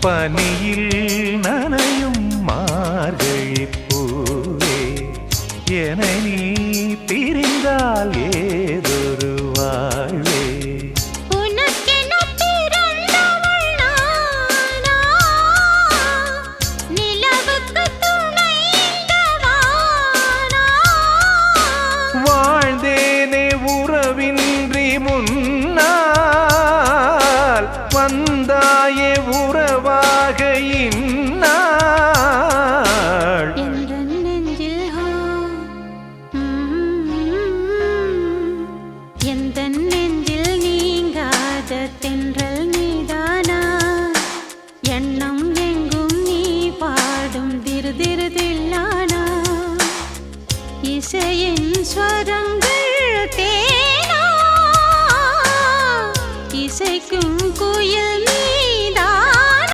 பனியில் நனையும் மார்கழிப் பூவே என நீ பிரிந்தால் ஏதொரு வாழ்வே வாழ்ந்தேனே உறவின்றி முன்னால் வந்தாயே உறவாக இந்நாள் எந்த நெஞ்சில் நீங்காத தென்றல் நீதானா எண்ணம்